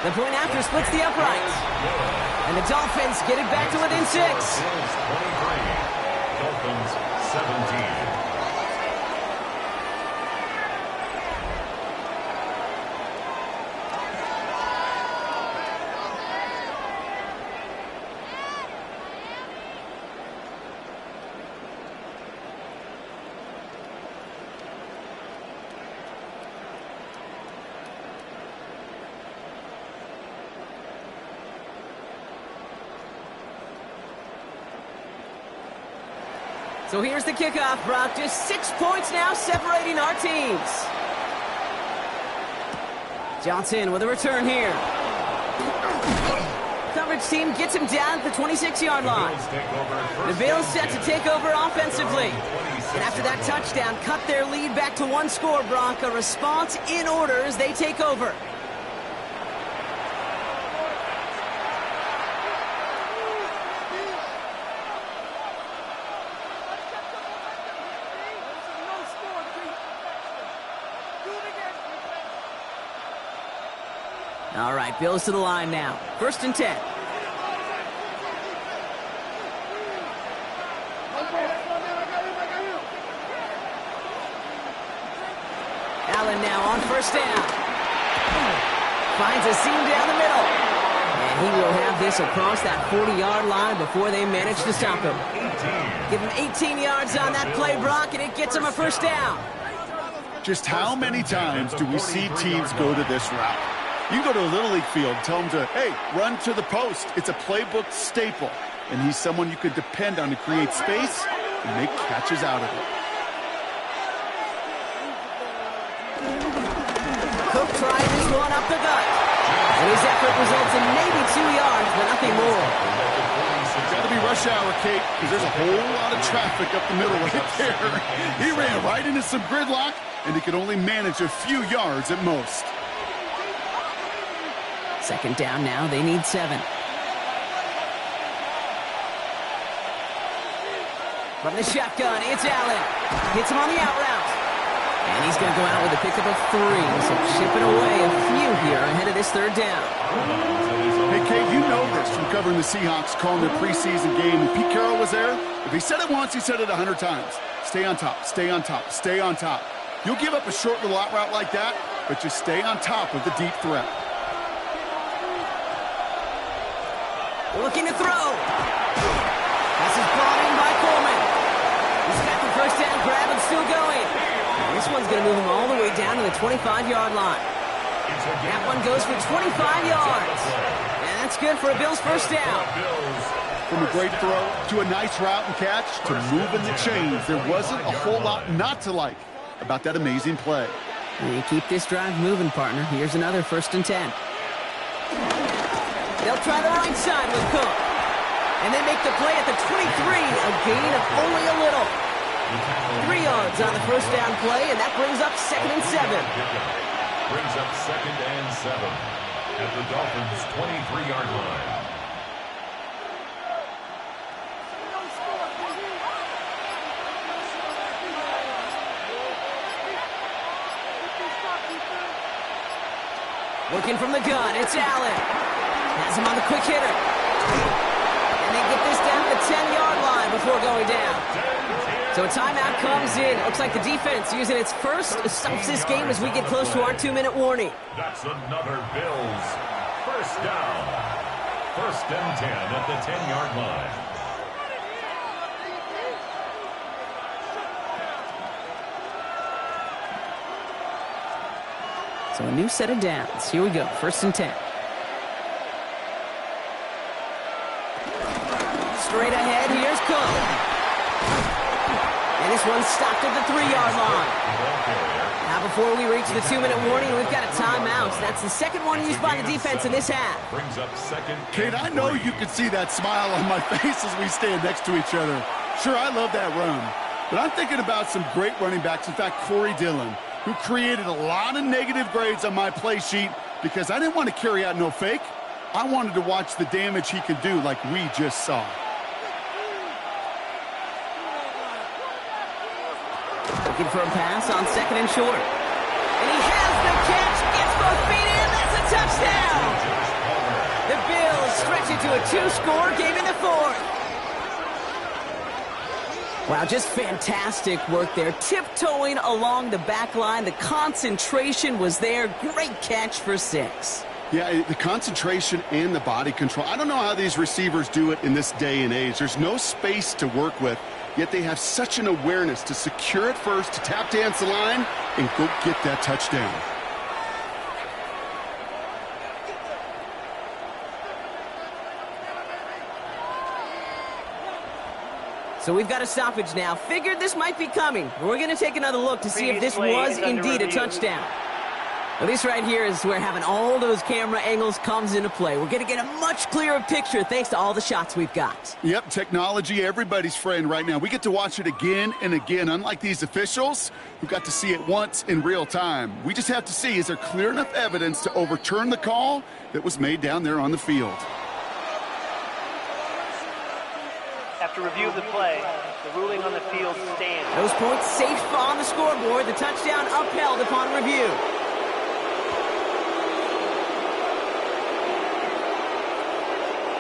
The point after splits the uprights. And the Dolphins get it back to within 6. Dolphins 17. So here's the kickoff, Brock. Just 6 points now separating our teams. Johnson with a return here. Coverage team gets him down at the 26-yard line. The Bills set to take over offensively. And after that touchdown, cut their lead back to one score, Brock. A response in order as they take over. All right, Bills to the line now. 1st and 10. Allen now on 1st down. Finds a seam down the middle. And he will have this across that 40-yard line before they manage to stop him. Give him 18 yards on that play, Brock, and it gets him a 1st down. Just how many times do we see teams go to this route? You go to a Little League field, tell them to, hey, run to the post. It's a playbook staple. And he's someone you could depend on to create space and make catches out of it. Cook trying this one up the gut. And his effort results in maybe 2 yards, but nothing more. It's got to be rush hour, Kate, because there's a whole lot of traffic up the middle right there. He ran right into some gridlock, and he could only manage a few yards at most. Second down now. They need 7. From the shotgun, it's Allen. Hits him on the out route. And he's going to go out with a pickup of 3. So chipping away a few here ahead of this third down. Hey, Kate, you know this from covering the Seahawks, calling their preseason game. When Pete Carroll was there, if he said it once, he said it 100 times. Stay on top, stay on top, stay on top. You'll give up a short little out route like that, but just stay on top of the deep threat. Looking to throw. This is brought in by Coleman. He's got the first down grab and still going. And this one's going to move him all the way down to the 25-yard line. That one goes for 25 yards. And that's good for a Bills first down. From a great throw to a nice route and catch to moving the chains, there wasn't a whole lot not to like about that amazing play. You keep this drive moving, partner. Here's another 1st and 10. They'll try the right side with Cook. And they make the play at the 23, a gain of only a little. 3 yards on the first down play, and that brings up 2nd and 7. Brings up 2nd and 7 at the Dolphins' 23-yard line. Working from the gun, it's Allen. Has him on the quick hitter. And they get this down to the 10-yard line before going down. So a timeout comes in. Looks like the defense using its first stops this game as we get close to our 2-minute warning. That's another Bills first down. 1st and 10 at the 10-yard line. So a new set of downs. Here we go. 1st and 10. Straight ahead, here's Cook. And this one's stopped at the 3-yard line. Now before we reach the 2-minute warning, we've got a timeout. That's the second one used by the defense in this half. Brings up 2nd. Kate, I know you can see that smile on my face as we stand next to each other. Sure, I love that run. But I'm thinking about some great running backs. In fact, Corey Dillon, who created a lot of negative grades on my play sheet because I didn't want to carry out no fake. I wanted to watch the damage he could do like we just saw. Looking for a pass on 2nd and short. And he has the catch, gets both feet in, that's a touchdown! The Bills stretch it to a 2-score game in the 4th. Wow, just fantastic work there. Tiptoeing along the back line. The concentration was there. Great catch for 6. Yeah, the concentration and the body control. I don't know how these receivers do it in this day and age. There's no space to work with, yet they have such an awareness to secure it first, to tap dance the line, and go get that touchdown. So we've got a stoppage now. Figured this might be coming. We're going to take another look to see if this was indeed a touchdown. Well, this right here is where having all those camera angles comes into play. We're going to get a much clearer picture thanks to all the shots we've got. Yep, technology, everybody's friend right now. We get to watch it again and again, unlike these officials who got to see it once in real time. We just have to see, is there clear enough evidence to overturn the call that was made down there on the field? After review of the play, the ruling on the field stands. Those points safe on the scoreboard. The touchdown upheld upon review.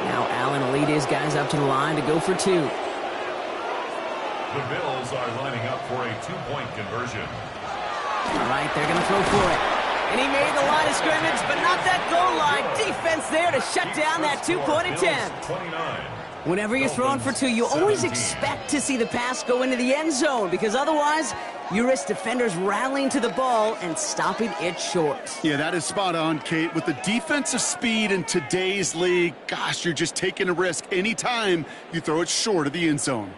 Now Allen will lead his guys up to the line to go for 2. The Bills are lining up for a 2-point conversion. All right, they're going to throw for it. And he made the line of scrimmage, but not that goal line. Defense there to shut down that 2-point attempt. 29. Whenever you're throwing for 2, you always expect to see the pass go into the end zone because otherwise you risk defenders rallying to the ball and stopping it short. Yeah, that is spot on, Kate. With the defensive speed in today's league, gosh, you're just taking a risk anytime you throw it short of the end zone.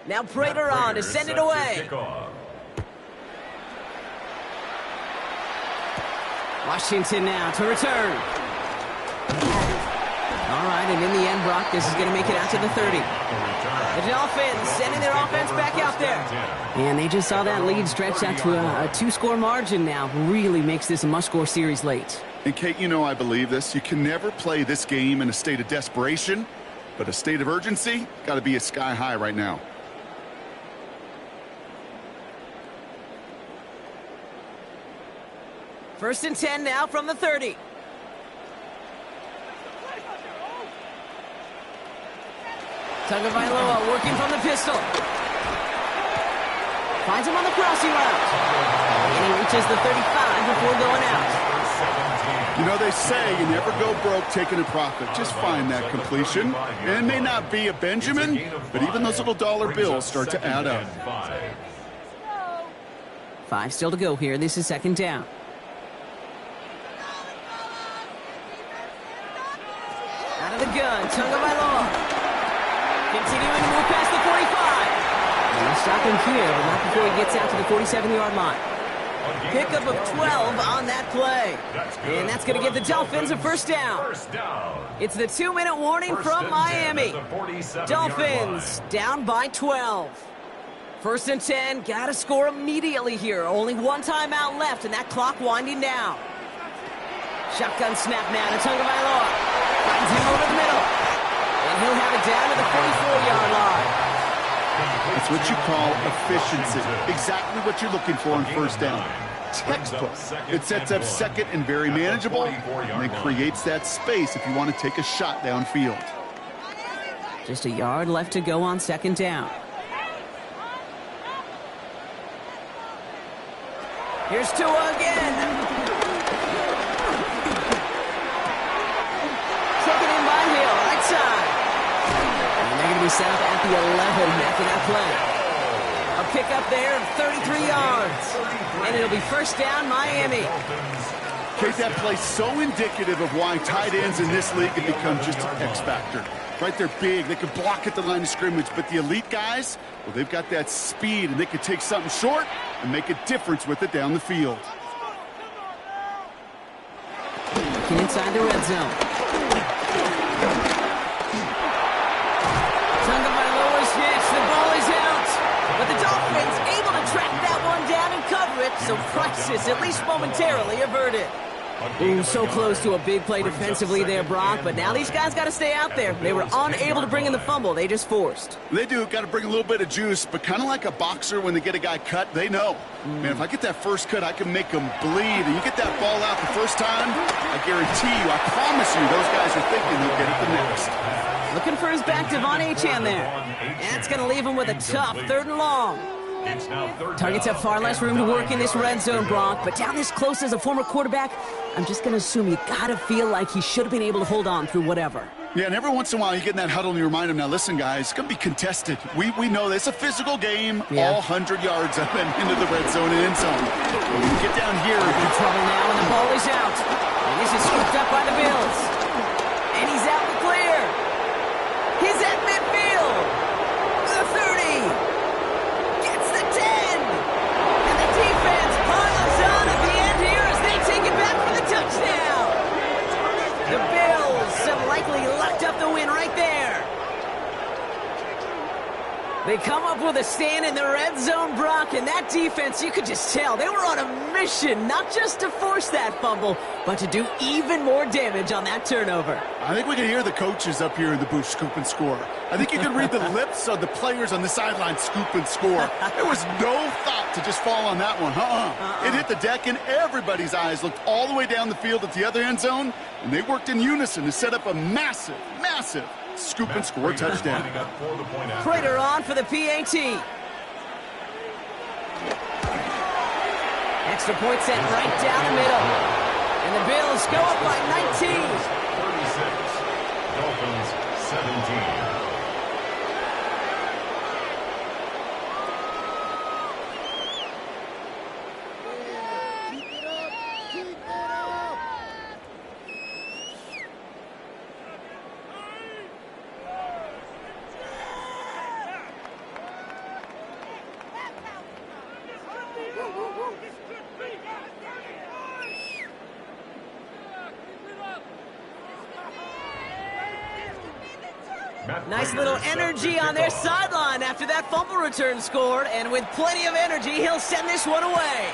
Now Prater on to send it away. Washington now to return. All right, and in the end, Brock, this is going to make it out to the 30. The Dolphins sending their offense back out there. And they just saw that lead stretch out to a two-score margin now. Really makes this a must-score series late. And Kate, you know I believe this. You can never play this game in a state of desperation, but a state of urgency got to be a sky high right now. First and 10 now from the 30. Tagovailoa working from the pistol. Finds him on the crossing route. And he reaches the 35 before going out. You know, they say you never go broke taking a profit. Just find that completion. And it may not be a Benjamin, but even those little dollar bills start to add up. 5 still to go here. This is second down. Out of the gun, Tagovailoa. Continuing to move past the 45. And they'll stop him here, but not before he gets out to the 47-yard line. Pickup of 12 on that play. And that's going to give the Dolphins a first down. It's the 2-minute warning from Miami. Dolphins down by 12. First and 10, got to score immediately here. Only one timeout left, and that clock winding down. Shotgun snap now to Tagovailoa. Finds him over the middle. And he'll have it down to the 44-yard line. That's what you call efficiency. Exactly what you're looking for on first down. Textbook. It sets up second and very manageable, and it creates that space if you want to take a shot downfield. Just a yard left to go on second down. Here's Tua again. Taken in by Hill, right side. And they're going to be set up at the 11 after that play. A pickup there of 33 yards. And it'll be first down, Miami. Kate, that play's so indicative of why tight ends in this league have become just an X factor. Right, they're big, they can block at the line of scrimmage, but the elite guys, well, they've got that speed, and they can take something short and make a difference with it down the field. Looking inside the red zone. Tagovailoa's hit, the ball is out. But the Dolphins able to track that one down and cover it, so crisis, at least momentarily, averted. Ooh, so close to a big play defensively there, Brock, but now these guys got to stay out there. They were unable to bring in the fumble. They just forced. They do. Got to bring a little bit of juice, but kind of like a boxer when they get a guy cut, they know. Man, if I get that first cut, I can make them bleed. And you get that ball out the first time, I guarantee you, I promise you, those guys are thinking they'll get it the next. Looking for his back, Devon Achane there. That's going to leave him with a tough 3rd and long. Targets have far less room to work in this red zone, Brock, but down this close as a former quarterback, I'm just going to assume you got to feel like he should have been able to hold on through whatever. Yeah, and every once in a while you get in that huddle and you remind him, now listen, guys, it's going to be contested. We know this. It's a physical game, all 100 yards up and into the red zone and end zone. When you get down here, in trouble now, and the ball is out. And this is scooped up by the Bills. And he's out in the clear. He's at midfield. The 30. Gets the 10. And the defense piles on at the end here as they take it back for the touchdown. The Bills have likely locked up the win right there. They come up with a stand in the red zone, Brock, and that defense, you could just tell, they were on a mission, not just to force that fumble, but to do even more damage on that turnover. I think we can hear the coaches up here in the booth scoop and score. I think you can read the lips of the players on the sideline scoop and score. There was no thought to just fall on that one. It hit the deck, and everybody's eyes looked all the way down the field at the other end zone, and they worked in unison to set up a massive, massive scoop and score touchdown. Prater on for the PAT. Extra point set right down the middle. And the Bills go up by 19. 36. Dolphins 17. Nice little energy on their sideline after that fumble return scored, and with plenty of energy, he'll send this one away.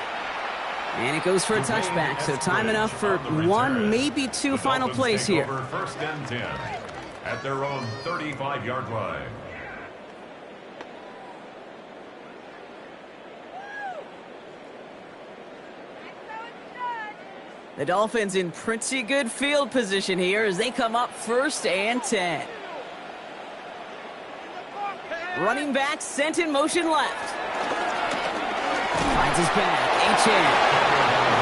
And it goes for a touchback, so time enough for one, maybe two final plays here. First and 10 at their own 35-yard line. The Dolphins in pretty good field position here as they come up 1st and 10. Running back sent in motion left. Finds his back. H.N.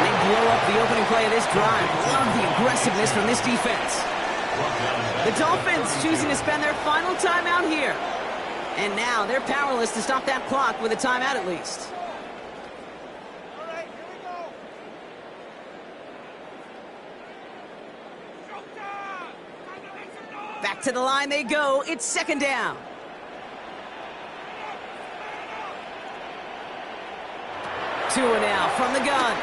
They blow up the opening play of this drive. Love the aggressiveness from this defense. The Dolphins choosing to spend their final timeout here. And now they're powerless to stop that clock with a timeout at least. Back to the line they go. It's 2nd down. Tua now from the gun.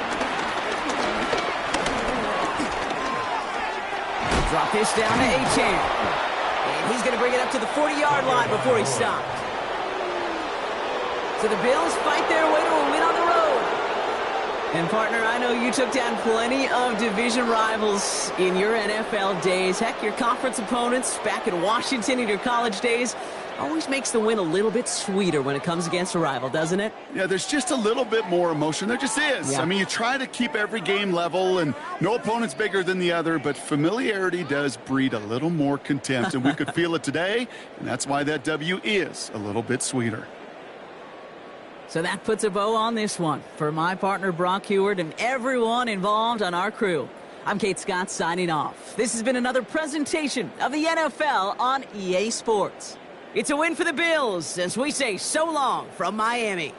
Drop this down to H.N. And he's going to bring it up to the 40-yard line before he's stopped. So the Bills fight their way to a win on the road. And, partner, I know you took down plenty of division rivals in your NFL days. Heck, your conference opponents back in Washington in your college days always makes the win a little bit sweeter when it comes against a rival, doesn't it? Yeah, there's just a little bit more emotion. There just is. Yeah. I mean, you try to keep every game level, and no opponent's bigger than the other, but familiarity does breed a little more contempt, and we could feel it today, and that's why that W is a little bit sweeter. So that puts a bow on this one. For my partner, Brock Heward, and everyone involved on our crew, I'm Kate Scott signing off. This has been another presentation of the NFL on EA Sports. It's a win for the Bills as we say so long from Miami.